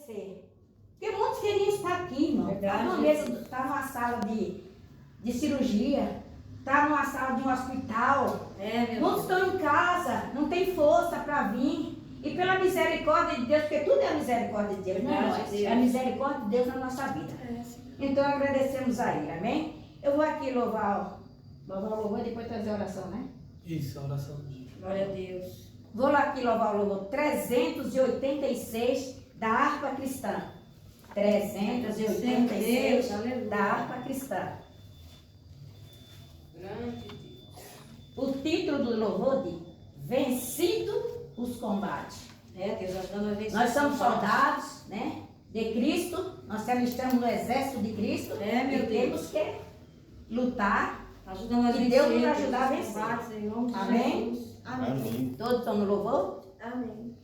agradecer. Porque muitos queriam estar aqui, irmão. Está numa mesa, está numa sala de cirurgia, está numa sala de um hospital. Muitos estão em casa, não tem força para vir. E pela misericórdia de Deus, porque tudo é a misericórdia de Deus, não é nós. É a misericórdia de Deus na nossa vida. Então agradecemos a Ele, amém? Eu vou aqui louvar o louvor e depois trazer a oração, né? Isso, a oração do dia. Glória a Deus. Vou lá aqui louvar o louvor 386 da harpa cristã. 386 da harpa cristã. O título do louvor diz: Vencido os combates. Nós somos soldados, né, de Cristo. Nós estamos no exército de Cristo. E temos que lutar. E Deus nos ajudar a vencer. Amém? Amém. Todos estão no louvor? Amém.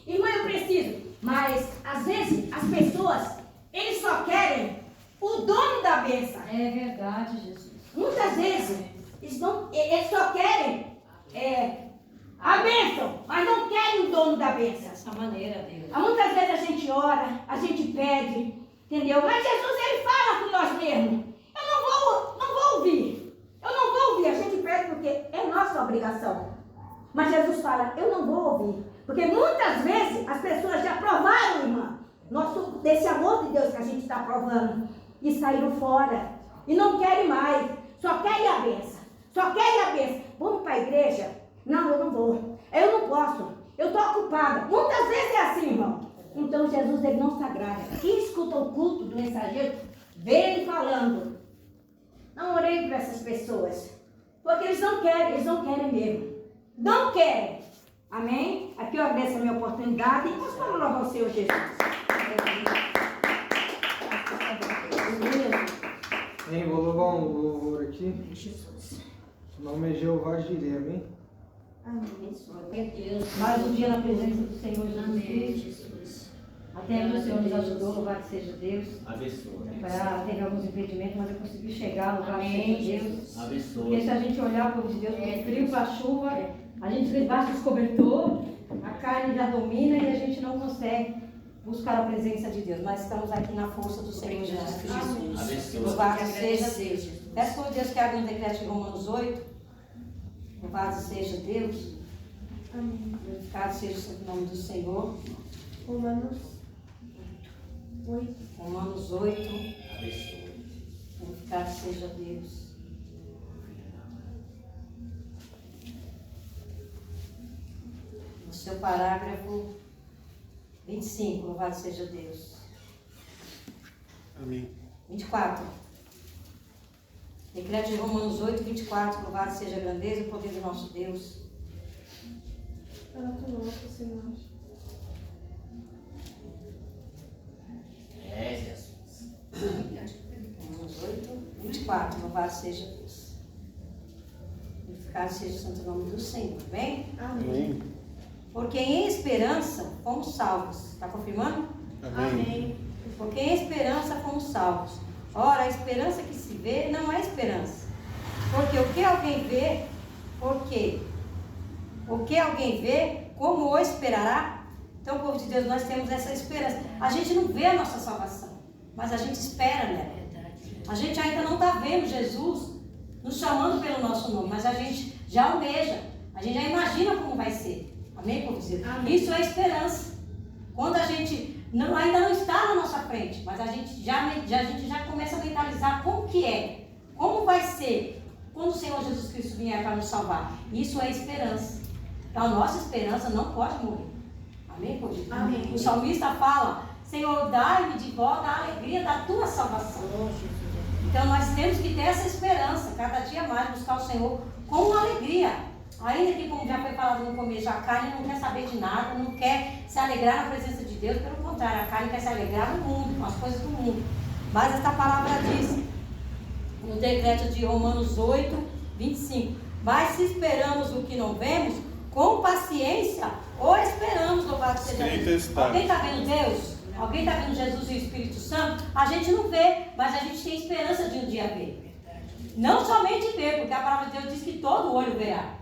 Irmã, eu preciso. Mas, às vezes, as pessoas, eles só querem o dono da bênção. É verdade, Jesus. Muitas vezes, eles só querem a bênção, mas não querem o dono da bênção. Dessa maneira, Deus. Muitas vezes a gente ora, a gente pede, entendeu? Mas Jesus, ele fala com nós mesmos. Eu não vou ouvir. Eu não vou ouvir. A gente pede porque é nossa obrigação. Mas Jesus fala, eu não vou ouvir. Porque muitas vezes as pessoas já provaram, irmã, desse amor de Deus que a gente está provando. E saíram fora. E não querem mais. Só querem a bênção. Só querem a bênção. Vamos para a igreja? Não, eu não vou. Eu não posso. Eu estou ocupada. Muitas vezes é assim, irmão. Então Jesus, ele não se agrada. Quem escuta o culto do mensageiro, vê ele falando. Não orei para essas pessoas. Porque eles não querem mesmo. Não querem. Amém? Aqui eu agradeço a minha oportunidade. E nós vamos louvar o Senhor Jesus. Vou louvar um louvor aqui. O nome é Jeová Jireh, amém? Amém. Mais um dia na presença do Senhor Jesus. Até o Senhor nos ajudou, louvado seja Deus. Abençoa. Teve alguns impedimentos, mas eu consegui chegar, louvado seja Deus. Abençoa. Porque se a gente olhar o povo de Deus, com frio, com a chuva, a gente debaixo dos cobertor, a carne já domina e a gente não consegue buscar a presença de Deus. Nós estamos aqui na força do Senhor Jesus Cristo. Abençoa. Louvado seja Deus. Peço por Deus que abra um decreto de Romanos 8. Louvado seja Deus. Amém. Glorificado seja o nome do Senhor. Romanos 8. Romanos 8. Abençoa. Glorificado seja Deus. No seu parágrafo 25, louvado seja Deus. Amém. 24. Decreto de Romanos 8, 24, louvado seja a grandeza e o poder do nosso Deus. Fala conosco, Senhor. Jesus. Romanos 8, 24, louvado seja Deus. Glorificado seja o santo nome do Senhor, amém? Amém. Porque em esperança fomos salvos. Está confirmando? Amém. Porque em esperança fomos salvos. Ora, a esperança que se vê não é esperança. Porque o que alguém vê, o que alguém vê, como o esperará? Então, povo de Deus, nós temos essa esperança. A gente não vê a nossa salvação, mas a gente espera nela. A gente ainda não está vendo Jesus nos chamando pelo nosso nome, mas a gente já almeja, a gente já imagina como vai ser. Amém, povo de Deus? Amém. Isso é esperança. Quando a gente ainda não está na nossa frente, mas a gente já começa a mentalizar como que é, como vai ser quando o Senhor Jesus Cristo vier para nos salvar. Isso é esperança. Então a nossa esperança não pode morrer. Amém, povo de Deus? Amém. O salmista fala: Senhor, dai-me de volta a alegria da tua salvação. Então nós temos que ter essa esperança, cada dia mais buscar o Senhor com alegria. Ainda que, como já foi falado no começo, a carne não quer saber de nada, não quer se alegrar na presença de Deus, pelo contrário, a carne quer se alegrar no mundo, com as coisas do mundo. Mas esta palavra diz, no decreto de Romanos 8, 25, mas se esperamos o que não vemos, com paciência, ou esperamos, louvado seja Deus. Alguém está vendo Deus? Alguém está vendo Jesus e o Espírito Santo? A gente não vê, mas a gente tem esperança de um dia ver. Não somente ver, porque a palavra de Deus diz que todo olho verá.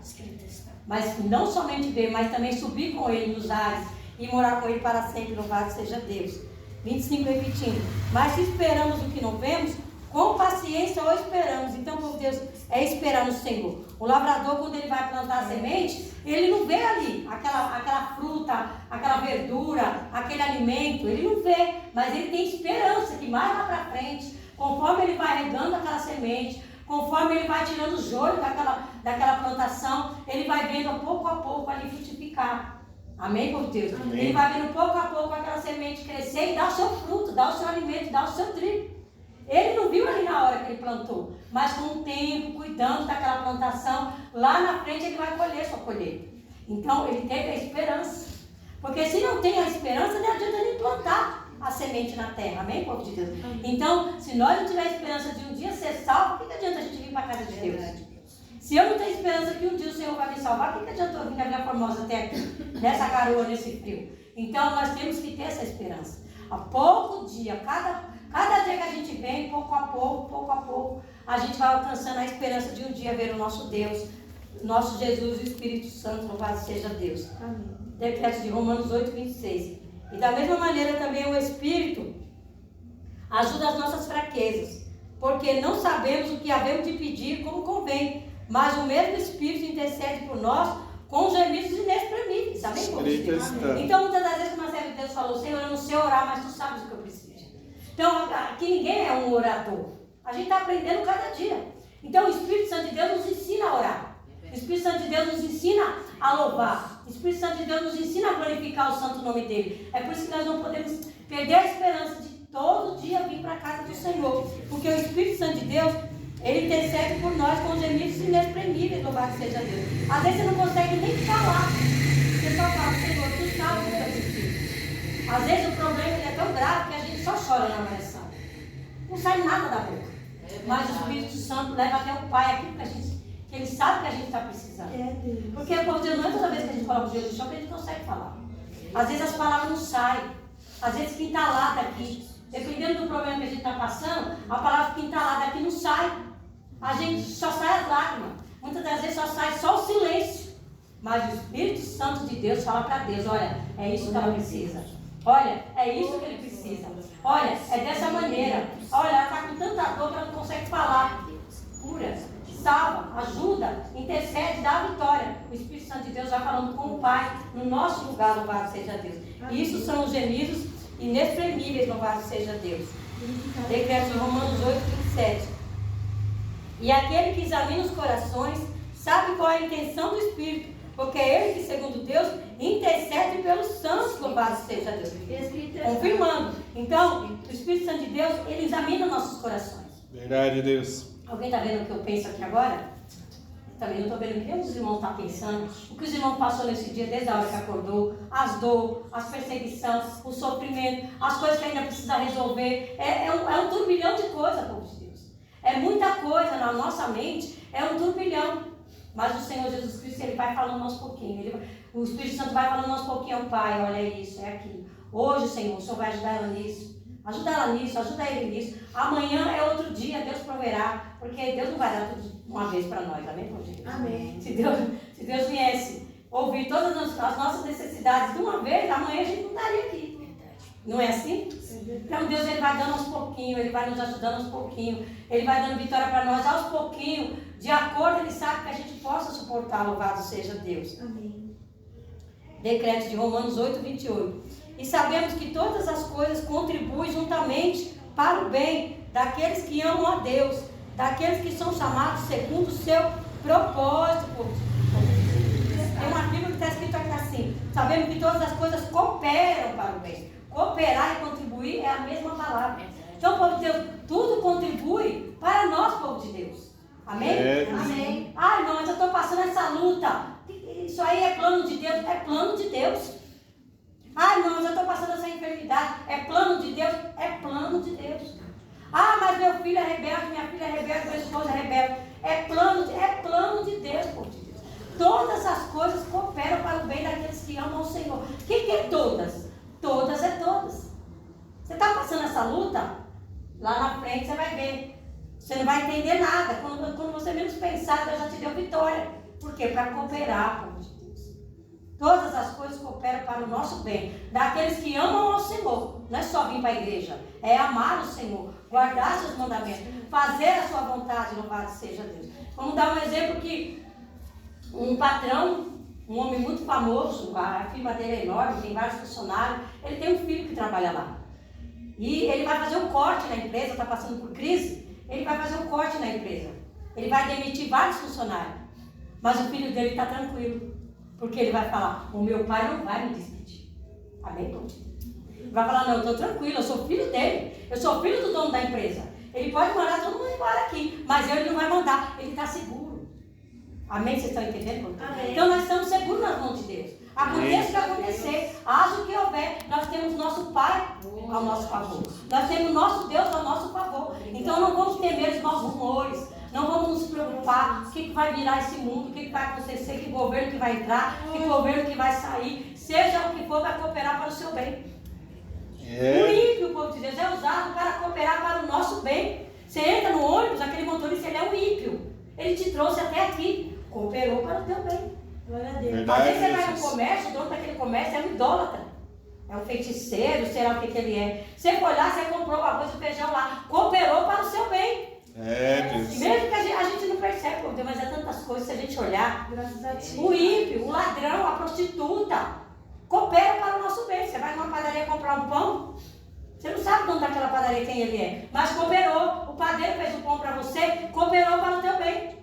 Mas não somente ver, mas também subir com ele nos ares e morar com Ele para sempre. Louvado seja Deus. 25 repetindo. Mas se esperamos o que não vemos, com paciência o esperamos. Então, por Deus, é esperar no Senhor. O lavrador, quando ele vai plantar a semente, ele não vê ali aquela fruta, aquela verdura, aquele alimento. Ele não vê, mas ele tem esperança que mais lá para frente, conforme ele vai regando aquela semente, conforme ele vai tirando o joio daquela plantação, ele vai vendo a pouco ali frutificar. Amém, por Deus? Amém. Ele vai vendo pouco a pouco aquela semente crescer e dar o seu fruto, dar o seu alimento, dar o seu trigo. Ele não viu ali na hora que ele plantou, mas com o tempo, cuidando daquela plantação, lá na frente ele vai colher sua colheita. Então ele teve a esperança. Porque se não tem a esperança, não adianta nem plantar a semente na terra. Amém, povo de Deus? Então, se nós não tivermos esperança de um dia ser salvo, o que adianta a gente vir para a casa de Deus? Se eu não tenho esperança que um dia o Senhor vai me salvar, o que adianta eu vir da Vila Formosa até aqui, nessa garoa, nesse frio? Então nós temos que ter essa esperança. A pouco dia, cada dia que a gente vem, pouco a pouco, a gente vai alcançando a esperança de um dia ver o nosso Deus, nosso Jesus e o Espírito Santo, louvado seja Deus. Amém. Decreto de Romanos 8, 26. E da mesma maneira também o Espírito ajuda as nossas fraquezas, porque não sabemos o que havemos de pedir como convém, mas o mesmo Espírito intercede por nós com gemidos inexprimíveis. Amém? Então, muitas das vezes, como a serva de Deus falou, Senhor, eu não sei orar, mas tu sabes o que eu preciso. Então, aqui ninguém é um orador. A gente está aprendendo cada dia. Então, o Espírito Santo de Deus nos ensina a orar. O Espírito Santo de Deus nos ensina a louvar. O Espírito Santo de Deus nos ensina a glorificar o santo nome dele. É por isso que nós não podemos perder a esperança de todo dia vir para a casa do Senhor. Porque o Espírito Santo de Deus, ele intercede por nós com gemidos inexprimíveis, louvado seja Deus. Às vezes você não consegue nem falar. Você só fala, Senhor, tu sabes o que eu preciso. Às vezes o problema é tão grave que a gente só chora na oração. Não sai nada da boca. Mas o Espírito Santo leva até o Pai aquilo que ele sabe que a gente está precisando. Porque, por Deus, não é toda vez que a gente coloca o Jesus no chão que a gente consegue falar. Às vezes as palavras não saem. Às vezes fica entalada aqui. Dependendo do problema que a gente está passando, a palavra fica entalada aqui não sai. A gente só sai as lágrimas. Muitas das vezes só sai só o silêncio. Mas o Espírito Santo de Deus fala para Deus, olha, é isso que ela precisa. Olha, é isso que ele precisa. Olha, é dessa maneira. Olha, ela está com tanta dor que ela não consegue falar. Cura, salva, ajuda, intercede, dá a vitória. O Espírito Santo de Deus vai falando com o Pai no nosso lugar, louvado seja Deus. E isso são os gemidos inexprimíveis, louvado seja Deus. Decreto de Romanos 8, 27. E aquele que examina os corações sabe qual é a intenção do Espírito, porque é ele que, segundo Deus, intercede pelos santos, louvado seja Deus. Confirmando. Então, o Espírito Santo de Deus, ele examina nossos corações. Verdade, Deus. Alguém está vendo o que eu penso aqui agora? Também não estou vendo o que os irmãos estão pensando. O que os irmãos passou nesse dia, desde a hora que acordou. As dores, as perseguições, o sofrimento, as coisas que ainda precisa resolver. É um turbilhão de coisas, povo de Deus. É muita coisa na nossa mente, é um turbilhão. Mas o Senhor Jesus Cristo, ele vai falando aos pouquinhos. O Espírito Santo vai falando aos pouquinhos, Pai, olha isso, é aquilo. Hoje, Senhor, o Senhor vai ajudar ela nisso. Ajuda ela nisso, ajuda ele nisso. Amanhã é outro dia, Deus proverá. Porque Deus não vai dar tudo uma vez para nós, amém, povo de Deus? Amém. Se Deus viesse ouvir todas as nossas necessidades de uma vez, amanhã a gente não estaria aqui. Não é assim? Então Deus, ele vai dando aos pouquinhos, ele vai nos ajudando aos pouquinhos, ele vai dando vitória para nós aos pouquinhos, de acordo, ele sabe que a gente possa suportar, louvado seja Deus. Amém. Decreto de Romanos 8, 28. E sabemos que todas as coisas contribuem juntamente para o bem daqueles que amam a Deus, daqueles que são chamados segundo o seu propósito. Tem uma Bíblia que está escrito aqui assim: sabemos que todas as coisas cooperam para o bem. Cooperar e contribuir é a mesma palavra. Então, povo de Deus, tudo contribui para nós, povo de Deus. Amém? Amém. Ai, não, mas eu estou passando essa luta. Isso aí é plano de Deus? É plano de Deus. Ai, não, mas eu estou passando essa enfermidade. É plano de Deus? É plano de Deus. Ah, mas meu filho é rebelde, minha filha é rebelde, meu esposo é rebelde. É plano de Deus, povo de Deus. Todas as coisas cooperam para o bem daqueles que amam o Senhor. O que é todas? Todas é todas. Você está passando essa luta? Lá na frente você vai ver. Você não vai entender nada. Quando você menos pensar, Deus já te deu vitória. Por quê? Para cooperar, povo de Deus. Todas as coisas cooperam para o nosso bem. Daqueles que amam ao Senhor. Não é só vir para a igreja. É amar o Senhor. Guardar seus mandamentos. Fazer a sua vontade. Louvado seja Deus. Vamos dar um exemplo que um patrão, um homem muito famoso, a firma dele é enorme, tem vários funcionários. Ele tem um filho que trabalha lá. E ele vai fazer um corte na empresa, está passando por crise. Ele vai fazer um corte na empresa. Ele vai demitir vários funcionários. Mas o filho dele está tranquilo. Porque ele vai falar, o meu pai não vai me despedir. Amém? Ele vai falar, não, eu estou tranquilo, eu sou filho dele. Eu sou filho do dono da empresa. Ele pode mandar todo mundo embora aqui, mas ele não vai mandar. Ele está seguro. Amém? Vocês estão entendendo? Amém. Então nós estamos seguros nas mãos de Deus. Aconteça o que acontecer, haja o que houver, nós temos nosso Pai ao nosso favor. Nós temos nosso Deus ao nosso favor. Então não vamos temer os maus rumores. Não vamos nos preocupar o que vai virar esse mundo, o que vai acontecer, que governo que vai entrar, que governo que vai sair. Seja o que for, vai cooperar para o seu bem. O ímpio, o povo de Deus, é usado para cooperar para o nosso bem. Você entra no ônibus, aquele motorista, ele é um ímpio. Ele te trouxe até aqui, cooperou para o teu bem. Glória a Deus. Às vezes você vai no comércio, o dono daquele comércio é um idólatra. É um feiticeiro, sei lá o que ele é. Você foi lá, você comprou o arroz e o feijão lá, cooperou para o seu bem. Deus. Mesmo que a gente não percebe, mas é tantas coisas, se a gente olhar. Graças a Ti. O ímpio, o ladrão, a prostituta, coopera para o nosso bem. Você vai numa padaria comprar um pão, você não sabe o dono daquela padaria quem ele é, mas cooperou. O padeiro fez o pão para você, cooperou para o teu bem.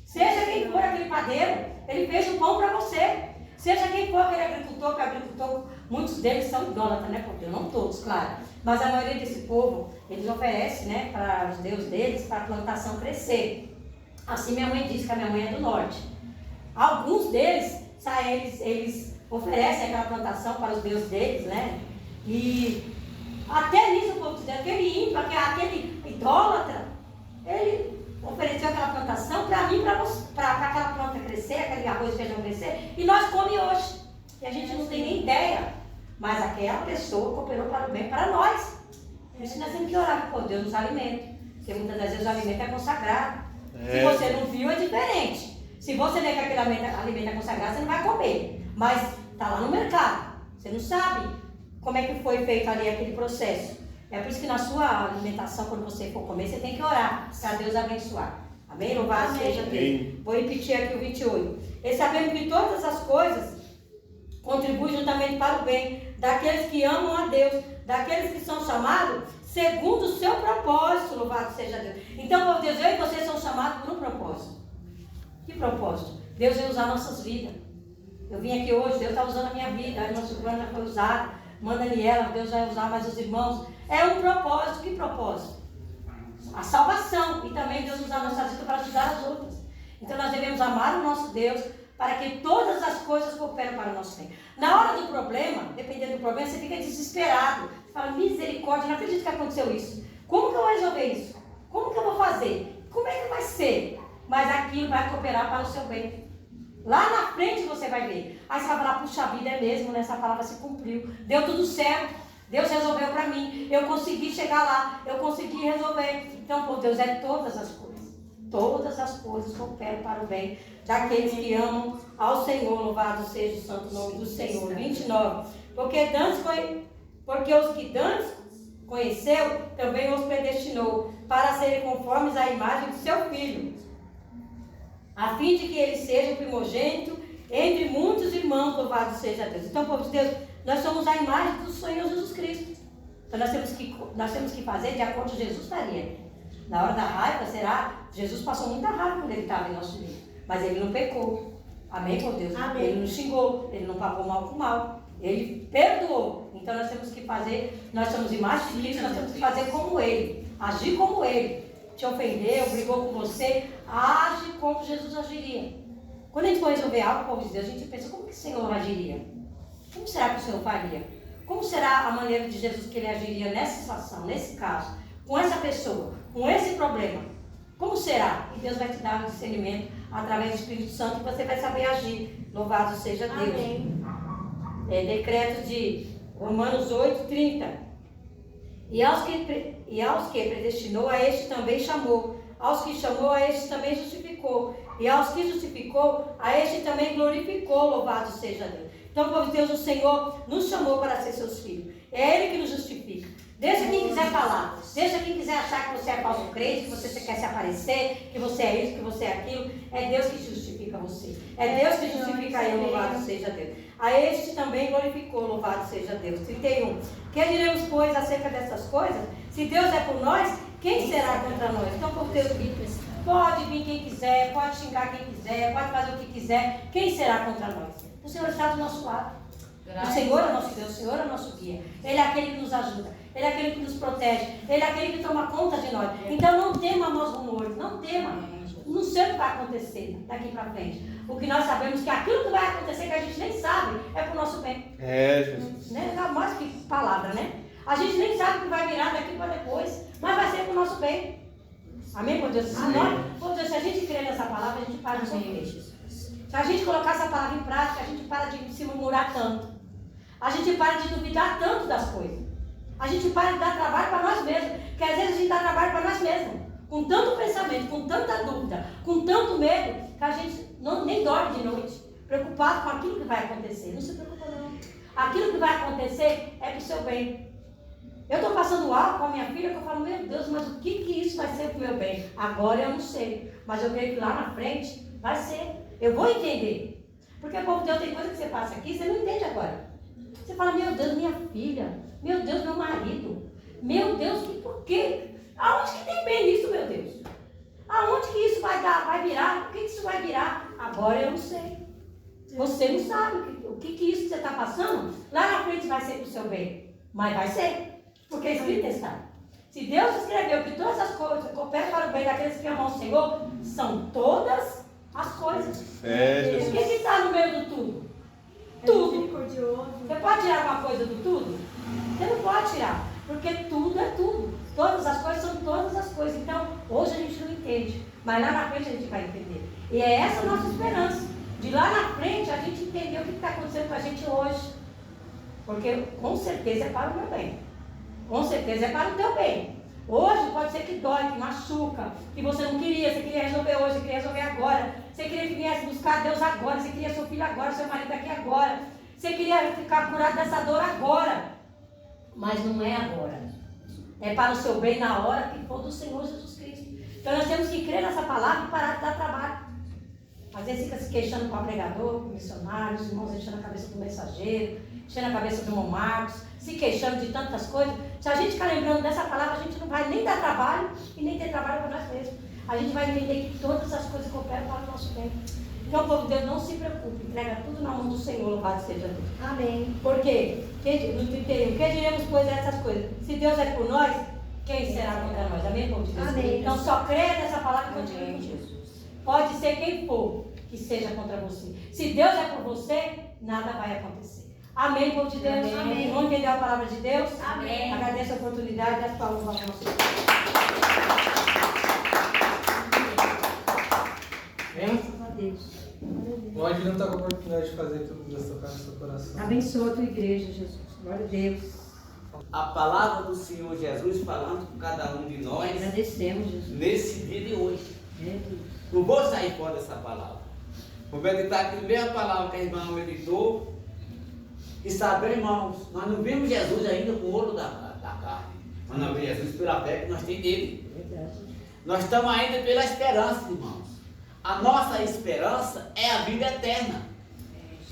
Seja quem for aquele padeiro, ele fez o pão para você. Seja quem for aquele agricultor, que agricultor, muitos deles são idólatras, né? Porque não todos, claro. Mas a maioria desse povo, eles oferecem, né, para os deuses deles, para a plantação crescer. Assim minha mãe disse, que a minha mãe é do norte. Alguns deles, eles oferecem aquela plantação para os deuses deles, né? E até nisso o povo diz, aquele ímpio, aquele idólatra, ele ofereceu aquela plantação para mim, para aquela planta crescer, aquele arroz e feijão crescer, e nós comemos hoje. E a gente não tem nem ideia. Mas aquela pessoa cooperou para o bem para nós. Por isso nós temos que orar para Deus nos alimentos. Porque muitas das vezes o alimento é consagrado. Se você não viu, é diferente. Se você vê que aquele alimento é consagrado, você não vai comer. Mas está lá no mercado. Você não sabe como é que foi feito ali aquele processo. É por isso que na sua alimentação, quando você for comer, você tem que orar para Deus abençoar. Amém? Louvado seja Deus. Vou repetir aqui o 28. E sabemos que todas as coisas contribuem juntamente para o bem daqueles que amam a Deus, daqueles que são chamados segundo o seu propósito. Louvado seja Deus. Então, povo de Deus, eu e você somos chamados por um propósito. Que propósito? Deus vai usar nossas vidas. Eu vim aqui hoje, Deus está usando a minha vida, a irmã Silvana já foi usada, irmã Daniela, Deus vai usar mais os irmãos. É um propósito. Que propósito? A salvação. E também Deus usa a nossa vida para ajudar as outras. Então nós devemos amar o nosso Deus para que todas as coisas cooperem para o nosso bem. Na hora do problema, dependendo do problema, você fica desesperado. Você fala, misericórdia, não acredito que aconteceu isso. Como que eu vou resolver isso? Como que eu vou fazer? Como é que vai ser? Mas aquilo vai cooperar para o seu bem. Lá na frente você vai ver. Aí você vai falar, puxa vida, é mesmo, né? Essa palavra se cumpriu. Deu tudo certo. Deus resolveu para mim. Eu consegui chegar lá. Eu consegui resolver. Então, por Deus, é todas as coisas. Todas as coisas cooperam para o bem daqueles que amam ao Senhor. Louvado seja o santo nome do Senhor. 29. Porque os que dantes conheceu, também os predestinou para serem conformes à imagem de seu Filho, a fim de que ele seja o primogênito entre muitos irmãos. Louvado seja Deus. Então, povo de Deus, nós somos a imagem do Senhor Jesus Cristo. Então, nós temos que fazer de acordo com Jesus faria. Na hora da raiva, Jesus passou muita raiva quando ele estava em nosso meio. Mas ele não pecou. Amém, por Deus? Amém. Ele não xingou, ele não pagou mal com mal. Ele perdoou. Então nós temos que fazer, nós somos imagem de Cristo, nós temos que fazer como ele, agir como ele. Te ofendeu, brigou com você, age como Jesus agiria. Quando a gente for resolver algo, povo de Deus, a gente pensa, como que o Senhor agiria? Como será que o Senhor faria? Como será a maneira de Jesus que ele agiria nessa situação, nesse caso, com essa pessoa, com esse problema? Como será? E Deus vai te dar um discernimento através do Espírito Santo e você vai saber agir. Louvado seja Deus. Amém. Decreto de Romanos 8, 30. E aos que predestinou, a este também chamou. Aos que chamou, a este também justificou. E aos que justificou, a este também glorificou. Louvado seja Deus. Então, povo de Deus, o Senhor nos chamou para ser seus filhos. É Ele que nos justifica. Deixa quem quiser falar, deixa quem quiser achar que você é falso crente, que você quer se aparecer, que você é isso, que você é aquilo. É Deus que justifica você. É Deus que justifica eu, louvado seja Deus. A este também glorificou, louvado seja Deus. 31. Que diremos, pois, acerca dessas coisas? Se Deus é por nós, quem será contra nós? Então, por Deus, pode vir quem quiser, pode xingar quem quiser, pode fazer o que quiser. Quem será contra nós? O Senhor está do nosso lado. O Senhor é nosso Deus, o Senhor é nosso guia. Ele é aquele que nos ajuda, Ele é aquele que nos protege, Ele é aquele que toma conta de nós. Então não tema maus rumores, não tema. Não sei o que vai acontecer daqui para frente. O que nós sabemos é que aquilo que vai acontecer, que a gente nem sabe, é para o nosso bem. Jesus. Né? Mais que palavra, né? A gente nem sabe o que vai virar daqui para depois, mas vai ser para o nosso bem. Amém, por Deus? Se a gente crer nessa palavra, a gente para de sofrer. Se a gente colocar essa palavra em prática, a gente para de se murmurar tanto. A gente para de duvidar tanto das coisas. A gente para de dar trabalho para nós mesmos. Porque às vezes a gente dá trabalho para nós mesmos. Com tanto pensamento, com tanta dúvida, com tanto medo, que a gente nem dorme de noite. Preocupado com aquilo que vai acontecer. Não se preocupa não. Aquilo que vai acontecer é para o seu bem. Eu estou passando algo com a minha filha que eu falo, meu Deus, mas o que isso vai ser para o meu bem? Agora eu não sei. Mas eu creio que lá na frente vai ser. Eu vou entender. Porque, povo de Deus, tem coisa que você passa aqui, você não entende agora. Você fala, meu Deus, minha filha. Meu Deus, meu marido. Meu Deus, por quê? Aonde que tem bem nisso, meu Deus? Aonde que isso vai virar? O que isso vai virar? Agora eu não sei. Você não sabe o que isso que você está passando. Lá na frente vai ser para o seu bem. Mas vai ser. Porque é escrito está. Se Deus escreveu que todas as coisas cooperam para o bem daqueles que amam o Senhor, são todas as coisas. O que está no meio do tudo? Tudo. Você pode tirar alguma coisa do tudo? Você não pode tirar. Porque tudo é tudo. Todas as coisas são todas as coisas. Então, hoje a gente não entende. Mas lá na frente a gente vai entender. E é essa a nossa esperança. De lá na frente a gente entender o que está acontecendo com a gente hoje. Porque com certeza é para o meu bem. Com certeza é para o teu bem. Hoje pode ser que dói, que machuca, que você não queria, você queria resolver hoje, você queria resolver agora. Você queria que viesse buscar Deus agora, você queria seu filho agora, seu marido aqui agora. Você queria ficar curado dessa dor agora. Mas não é agora. É para o seu bem na hora que for do Senhor Jesus Cristo. Então nós temos que crer nessa palavra e parar de dar trabalho. Às vezes fica se queixando com o pregador, com o missionário, os irmãos enchendo a cabeça do mensageiro, enchendo a cabeça do irmão Marcos, se queixando de tantas coisas. Se a gente ficar lembrando dessa palavra, a gente não vai nem dar trabalho e nem ter trabalho para nós mesmos. A gente vai entender que todas as coisas cooperam para o nosso bem. Então, povo de Deus, não se preocupe, entrega tudo na mão do Senhor, louvado seja Deus. Amém. Por quê? No 31, que diremos, pois, essas coisas? Se Deus é por nós, quem será contra nós? Amém, povo de Deus? Amém. Então, só creia nessa palavra e continue com Jesus. Pode ser quem for que seja contra você. Se Deus é por você, nada vai acontecer. Amém, povo de Deus? Amém. Vamos entender a palavra de Deus? Amém. Agradeço a oportunidade das palavras para você. Graças a Deus. Onde não está com a oportunidade de fazer tudo Deus tocar no seu coração. Abençoa a tua igreja, Jesus. Glória a Deus. A palavra do Senhor Jesus falando com cada um de nós Agradecemos, Jesus. nesse dia de hoje. Jesus. Não vou sair fora dessa palavra. Vou meditar aqui a mesma palavra que a irmã meditou. E saber, irmãos, nós não vimos Jesus ainda com o olho da carne. Mas nós vimos Jesus pela fé que nós temos nele. Verdade. Nós estamos ainda pela esperança, irmãos. A nossa esperança é a vida eterna.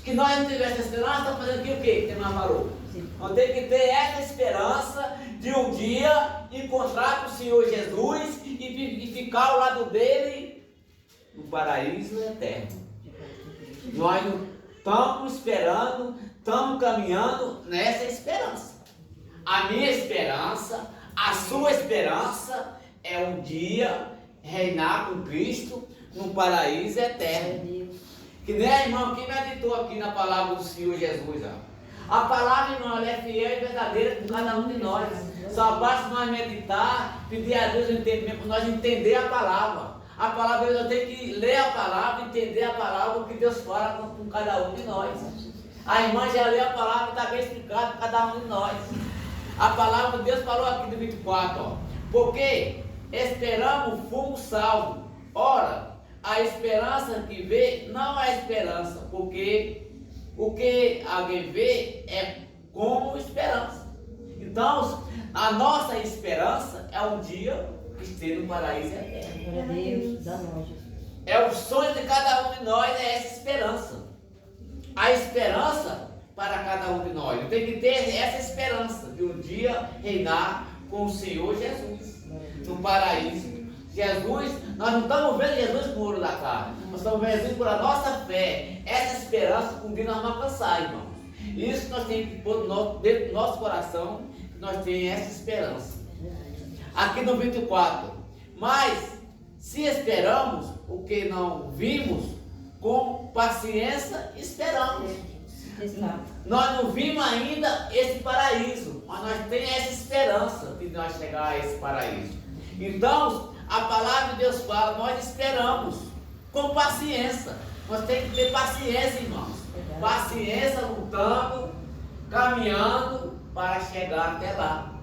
Que nós não tivéssemos esperança, estamos fazendo aqui o quê? Tem mais valor. Nós temos que ter essa esperança de um dia encontrar com o Senhor Jesus e ficar ao lado dele no paraíso eterno. Nós estamos esperando, estamos caminhando nessa esperança. A minha esperança, a sua esperança é um dia reinar com Cristo no paraíso eterno. Que nem a irmã que meditou aqui na palavra do Senhor Jesus. A palavra, irmão, ela é fiel e verdadeira com cada um de nós. Só basta nós meditar, pedir a Deus o entendimento, para nós entender a palavra. A palavra, eu tenho que ler a palavra, entender a palavra, o que Deus fala com cada um de nós. A irmã já leu a palavra e está bem explicado para cada um de nós. A palavra de Deus falou aqui do 24, ó. Porque esperamos o fumo salvo. Ora, a esperança que vê não é esperança, porque o que alguém vê é como esperança. Então, a nossa esperança é um dia que esteja no paraíso eterno. Glória a Deus, dá nós, Jesus. É o sonho de cada um de nós, é essa esperança. A esperança para cada um de nós. Tem que ter essa esperança de um dia reinar com o Senhor Jesus no paraíso. Jesus, nós não estamos vendo Jesus com o ouro da carne, nós estamos vendo Jesus por a nossa fé. Essa esperança com que nós vamos alcançar, irmãos. Isso nós temos que pôr dentro do nosso coração, que nós temos essa esperança. Aqui no 24, mas se esperamos o que não vimos, com paciência esperamos. Nós não vimos ainda esse paraíso, mas nós temos essa esperança de nós chegar a esse paraíso. Então, a palavra de Deus fala, nós esperamos com paciência. Nós temos que ter paciência, irmãos. Paciência lutando, caminhando para chegar até lá.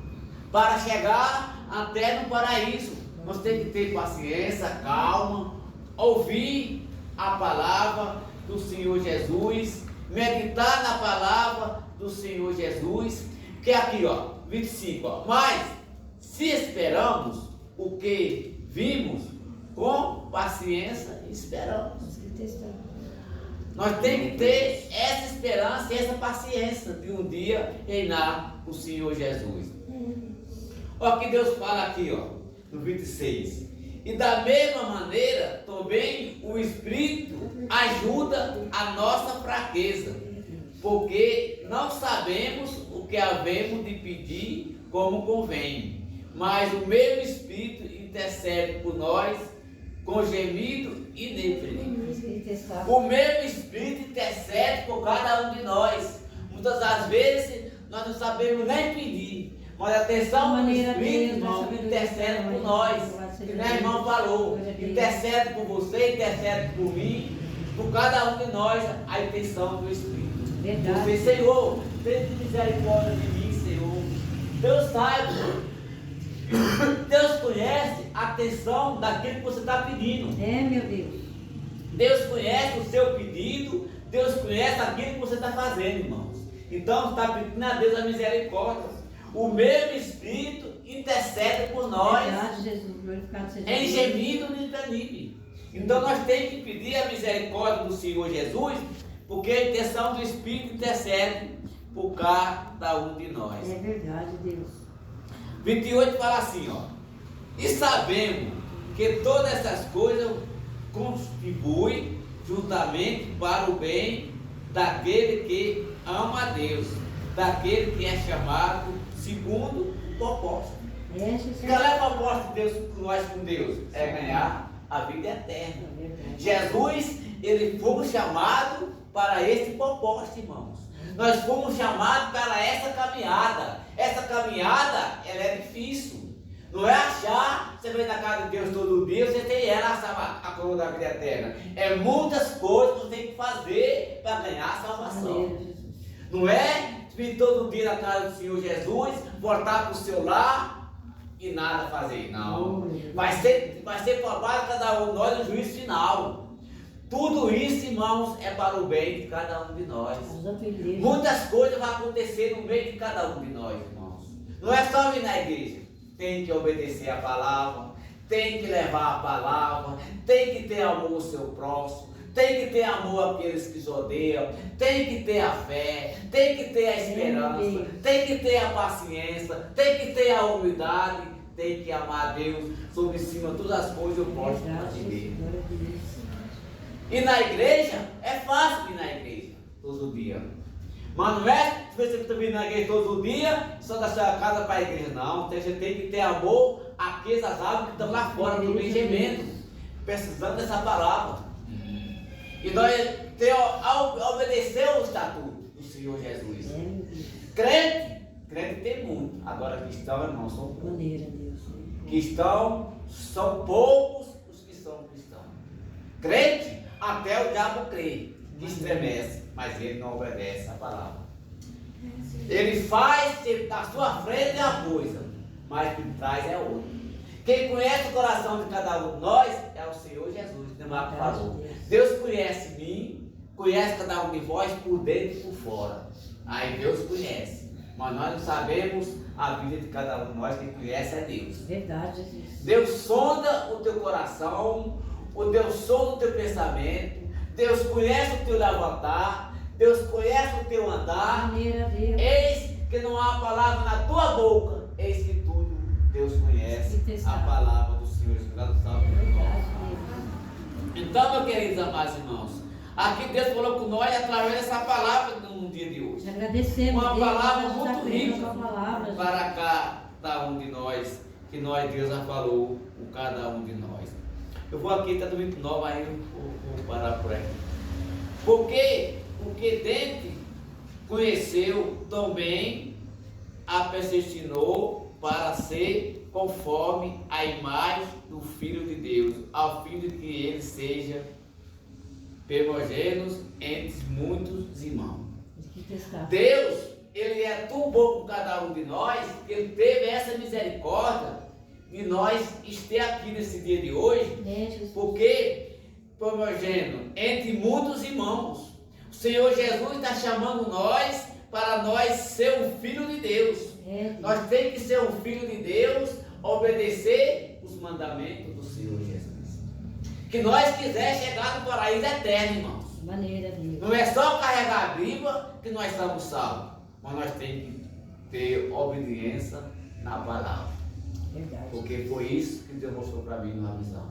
Para chegar até no paraíso. Nós temos que ter paciência, calma, ouvir a palavra do Senhor Jesus, meditar na palavra do Senhor Jesus, que é aqui, ó, 25, ó. Mas, se esperamos o que vimos, com paciência esperamos. Nós temos que ter essa esperança e essa paciência de um dia reinar o Senhor Jesus. Olha o que Deus fala aqui, ó, no 26. E da mesma maneira, também o Espírito ajuda a nossa fraqueza, porque não sabemos o que havemos de pedir como convém, mas o mesmo Espírito intercede por nós com gemido inexprimível. O mesmo Espírito intercede por cada um de nós. Muitas das vezes nós não sabemos nem pedir, mas a atenção do Espírito, irmão, intercede por nós. Que meu irmão falou, intercede por você, intercede por mim, por cada um de nós, a intenção do Espírito. Verdade. Você, Senhor, tenha misericórdia de mim, Senhor. Deus sabe, Deus conhece a atenção daquilo que você está pedindo. É, meu Deus. Deus conhece o seu pedido, Deus conhece aquilo que você está fazendo, irmãos. Então, está pedindo a Deus a misericórdia. O mesmo Espírito intercede por nós. Verdade, Jesus, glorificado seja Em Deus. gemido inexprimível. Então nós temos que pedir a misericórdia do Senhor Jesus, porque a intenção do Espírito intercede por cada um de nós. É verdade, Deus. 28 fala assim, ó. E sabemos que todas essas coisas contribuem juntamente para o bem daquele que ama a Deus, daquele que é chamado segundo o propósito. É, Jesus. Qual é o propósito de Deus nós com Deus? É ganhar a vida eterna. Jesus, ele fomos chamados para esse propósito, irmãos. Nós fomos chamados para essa caminhada. Essa caminhada, ela é difícil. Não é achar, você vem na casa de Deus todo dia, você tem ela, a coroa da vida eterna. É muitas coisas que você tem que fazer para ganhar a salvação. Não é vir todo dia na casa do Senhor Jesus, voltar para o seu lar e nada fazer. Não. Vai ser provado cada um de nós no juízo final. Tudo isso, irmãos, é para o bem de cada um de nós. Muitas coisas vão acontecer no meio de cada um de nós, irmãos. Não é só vir na igreja. Tem que obedecer a palavra, tem que levar a palavra, tem que ter amor ao seu próximo, tem que ter amor àqueles que se odeiam, tem que ter a fé, tem que ter a esperança, tem que ter a paciência, tem que ter a humildade, tem que amar a Deus sobre cima de todas as coisas eu posso fazer. E na igreja, é fácil ir na igreja todo dia. Mas não é se você está vindo na igreja todo dia, só da sua casa para a igreja, não. Você tem que ter amor àqueles árvores que estão lá fora do bem gemendo, precisando dessa palavra. E nós obedecer o estatuto do Senhor Jesus. Crente tem muito. Agora cristão, irmão, são poucos. Cristão são poucos os que são cristãos. Crente, até o diabo crê, que estremece, mas ele não obedece a palavra. Ele faz, na sua frente é uma coisa, mas por trás é outra. Quem conhece o coração de cada um de nós é o Senhor Jesus, que Marco falou. Deus conhece mim, conhece cada um de vós por dentro e por fora. Aí Deus conhece. Mas nós não sabemos a vida de cada um de nós, quem conhece é Deus. Verdade, Jesus. Deus sonda o teu coração, o Deus sonda o teu pensamento, Deus conhece o teu levantar, Deus conhece o teu andar. Maneira, Deus. Eis que não há palavra na tua boca, eis que tudo Deus conhece a palavra do Senhor. Verdade, Deus. Então, meus queridos amados irmãos, aqui Deus falou com nós através dessa palavra no dia de hoje. Te agradecemos, Uma Deus, palavra por muito estar crendo rica na tua palavra, para cada um de nós, que Deus já falou com cada um de nós. Eu vou aqui, está muito nova, aí eu vou parar por aqui. Porque Dente conheceu também, a predestinou para ser conforme a imagem do Filho de Deus, ao fim de que ele seja primogênito entre muitos irmãos. Que testar. Deus, Ele é tão bom com cada um de nós, que Ele teve essa misericórdia de nós estar aqui nesse dia de hoje, Jesus. porque, primogênito, entre muitos irmãos, o Senhor Jesus está chamando nós para nós ser um filho de Deus. Nós temos que ser um filho de Deus, obedecer os mandamentos do Senhor Jesus. Que nós quiser chegar no paraíso eterno, irmãos. Maneira, Deus. Não é só carregar a Bíblia que nós estamos salvos, mas nós temos que ter obediência na palavra. Verdade. Porque foi isso que Deus mostrou para mim numa visão.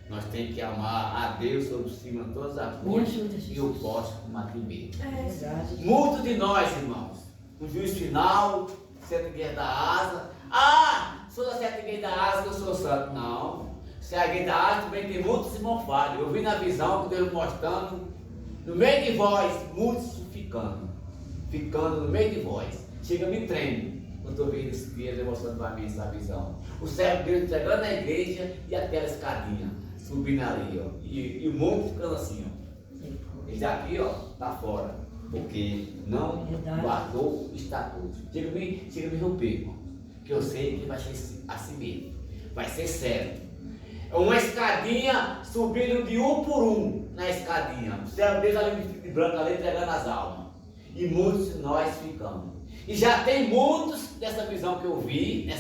Nós temos que amar a Deus sobre cima de todas as coisas e o próximo como a ti mesmo. Verdade. Muitos de nós, irmãos, no juízo final, sete guias da asa. Sou da sete guias da asa que eu sou santo. Não. Se a guia da asa também tem muitos irmãos falhos. Eu vi na visão que Deus mostrando, no meio de vós, muitos ficando no meio de vós. Chega, me treme. Eu estou vendo esse dia, Deus mostrando para mim essa visão. O servo de Deus chegando na igreja e aquela escadinha subindo ali, ó. E o monte ficando assim, ó. Esse aqui, ó, tá fora. Porque não guardou o estatuto. Chega a me romper, irmão. Que eu sei que vai ser assim mesmo. Vai ser sério. É uma escadinha subindo de um por um na escadinha. O servo de Deus ali de branco ali entregando as almas. E muitos de nós ficamos. E já tem muitos dessa visão que eu vi,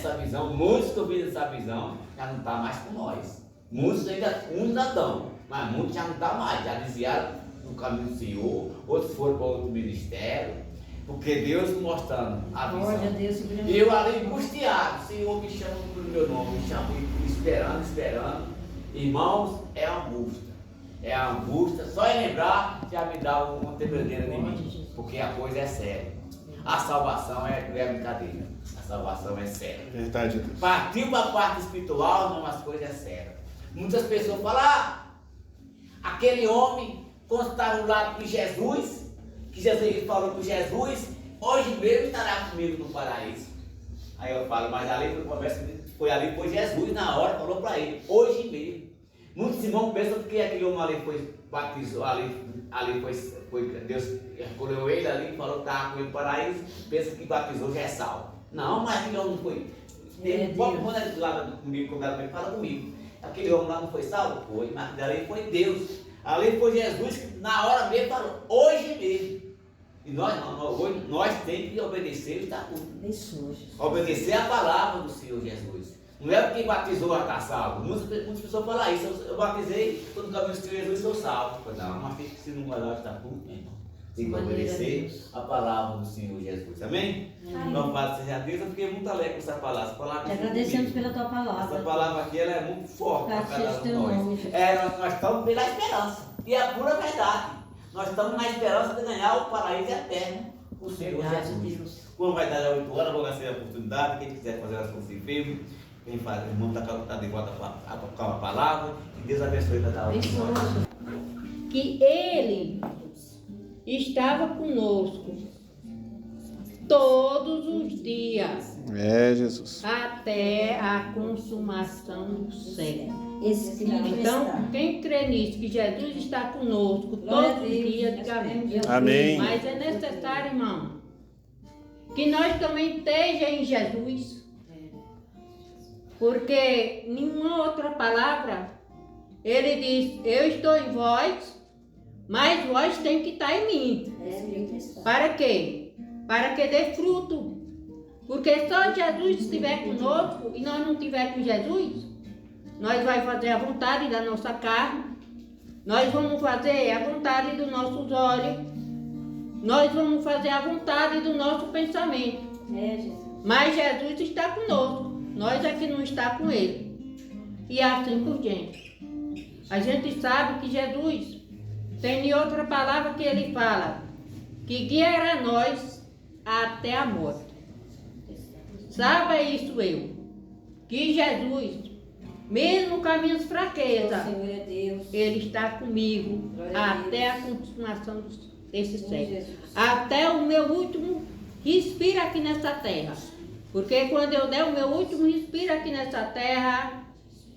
muitos que eu vi nessa visão, já não está mais com nós. Muitos ainda estão, mas muitos já não estão mais, já desviaram do caminho do Senhor, outros foram para outro ministério, porque Deus mostrando a visão. E eu ali angustiado, o Senhor me chama pelo meu nome, me chama esperando. Irmãos, é angústia. É a angústia, só em lembrar já me dá uma tremedeira de mim, porque a coisa é séria. A salvação não é brincadeira. A salvação é séria. Verdade. Partiu para a parte espiritual, não, as coisas é séria. Muitas pessoas falam, aquele homem, quando estava ao lado de Jesus, que Jesus falou com Jesus, hoje mesmo estará comigo no paraíso. Aí eu falo, mas ali foi Jesus na hora, falou para ele, hoje mesmo. Muitos irmãos pensam que aquele homem ali foi batizou, ali foi Deus escolheu ele ali e falou que estava com ele no paraíso, pensa que batizou já é salvo. Não, mas aquele homem não foi. Quando ele lá comigo, quando ele fala comigo, aquele homem lá não foi salvo? Foi, mas ali foi Deus. Ali foi Jesus que na hora mesmo falou, hoje mesmo. E nós temos que obedecer o estatuto. Obedecer a palavra do Senhor Jesus. Não é porque batizou a estar salvo. Muitas pessoas falam isso. Eu batizei, quando o caminho do Senhor Jesus, sou salvo. Não, mas se não guardar o estatuto, irmão, tem que obedecer a palavra do Senhor Jesus. Amém? Louvado seja Deus. Eu fiquei muito alegre com essa palavra. Te agradecemos pela tua palavra. Essa palavra aqui ela é muito forte para cada um de nós. Nome, nós estamos pela esperança. E é a pura verdade. Nós estamos na esperança de ganhar o paraíso eterno. O Senhor Jesus. Como vai dar 8 horas, vou dar a oportunidade. Quem quiser fazer as coisas firmes. Quem faz, o irmão está de volta com a palavra. Que Deus abençoe cada um de nós. Que Ele estava conosco todos os dias. Jesus. Até a consumação do século. Escrito Então, quem crê nisso, que Jesus está conosco todos os dias, diga amém. Amém. Mas é necessário, irmão, que nós também estejamos em Jesus. Porque nenhuma outra palavra, ele diz, eu estou em vós, mas vós tem que estar em mim. Para quê? Para que dê fruto. Porque só Jesus estiver conosco e nós não estiver com Jesus, nós vamos fazer a vontade da nossa carne, nós vamos fazer a vontade dos nossos olhos, nós vamos fazer a vontade do nosso pensamento. Mas Jesus está conosco, nós é que não está com Ele. E assim por diante. A gente sabe que Jesus tem outra palavra que Ele fala, que guiará nós até a morte. Saiba isso que Jesus, mesmo com as minhas fraquezas, Ele está comigo até a consumação desse século. Até o meu último respiro aqui nessa terra. Porque quando eu der o meu último respiro aqui nessa terra,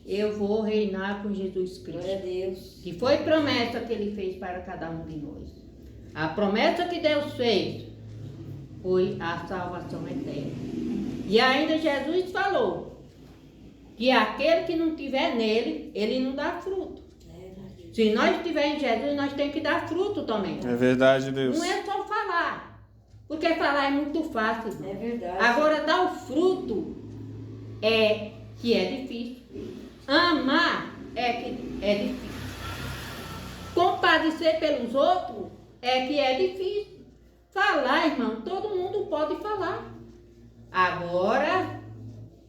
eu vou reinar com Jesus Cristo. Que foi promessa que Ele fez para cada um de nós. A promessa que Deus fez foi a salvação eterna. E ainda Jesus falou que aquele que não tiver nele, ele não dá fruto. Se nós estivermos em Jesus, nós temos que dar fruto também. É verdade, Deus. Não é só falar, porque falar é muito fácil. É verdade. Agora, dar o fruto é que é difícil. Amar é que é difícil. Compadecer pelos outros é que é difícil. Falar, irmão, todo mundo pode falar. Agora,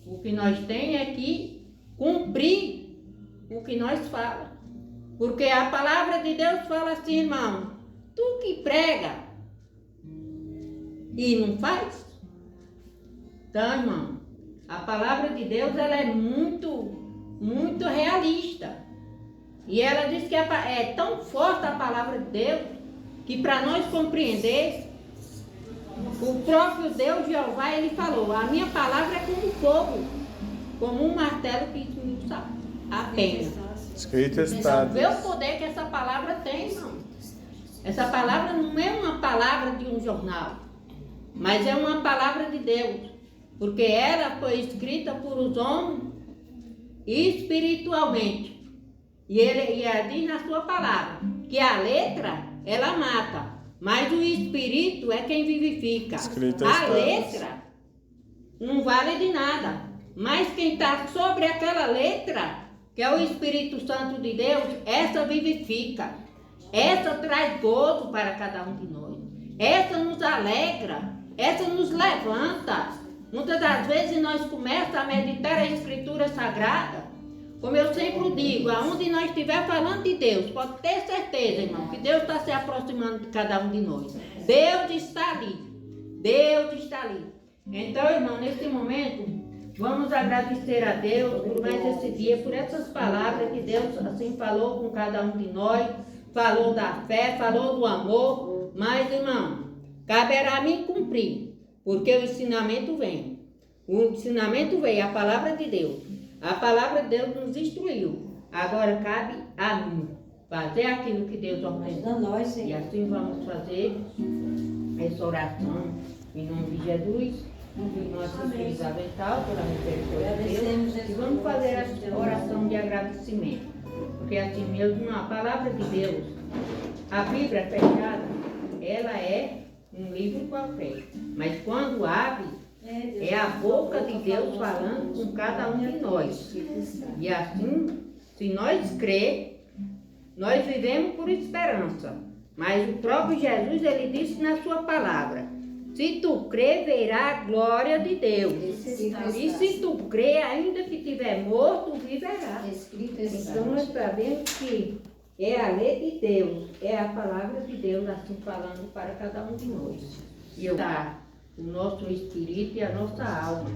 o que nós temos é que cumprir o que nós falamos. Porque a palavra de Deus fala assim, irmão, tu que prega e não faz. Então, irmão, a palavra de Deus ela é muito realista. E ela diz que é tão forte a palavra de Deus que para nós compreender, o próprio Deus Jeová, ele falou, a minha palavra é como fogo, como um martelo que esmiuça a pedra. Escrito está. Então, vê o poder que essa palavra tem, irmão. Essa palavra não é uma palavra de um jornal, mas é uma palavra de Deus, porque ela foi escrita por os homens espiritualmente. E ela diz na sua palavra que a letra, ela mata, mas o Espírito é quem vivifica. A letra não vale de nada, mas quem está sobre aquela letra, que é o Espírito Santo de Deus, essa vivifica. Essa traz gozo para cada um de nós. Essa nos alegra, essa nos levanta. Muitas das vezes nós começamos a meditar a Escritura Sagrada. Como eu sempre digo, aonde nós estiver falando de Deus, pode ter certeza, irmão, que Deus está se aproximando de cada um de nós. Deus está ali. Deus está ali. Então, irmão, nesse momento, vamos agradecer a Deus por mais esse dia, por essas palavras que Deus assim falou com cada um de nós. Falou da fé, falou do amor. Mas, irmão, caberá a mim cumprir, porque o ensinamento vem. O ensinamento vem, a palavra de Deus. A palavra de Deus nos instruiu. Agora cabe a mim fazer aquilo que Deus ordenou. E assim vamos fazer essa oração em nome de Jesus, do nosso Espírito Avental, pela misericórdia de Deus. E vamos fazer a oração de agradecimento. Porque assim mesmo, a palavra de Deus, a Bíblia fechada, ela é um livro qualquer. Mas quando abre, é a boca de Deus falando com cada um de nós. E assim, se nós crer, nós vivemos por esperança. Mas o próprio Jesus, ele disse na sua palavra, se tu crer, verá a glória de Deus. E se tu crer, ainda que estiver morto, viverá. Então nós sabemos que é a lei de Deus, é a palavra de Deus assim falando para cada um de nós. E eu dar o nosso espírito e a nossa alma.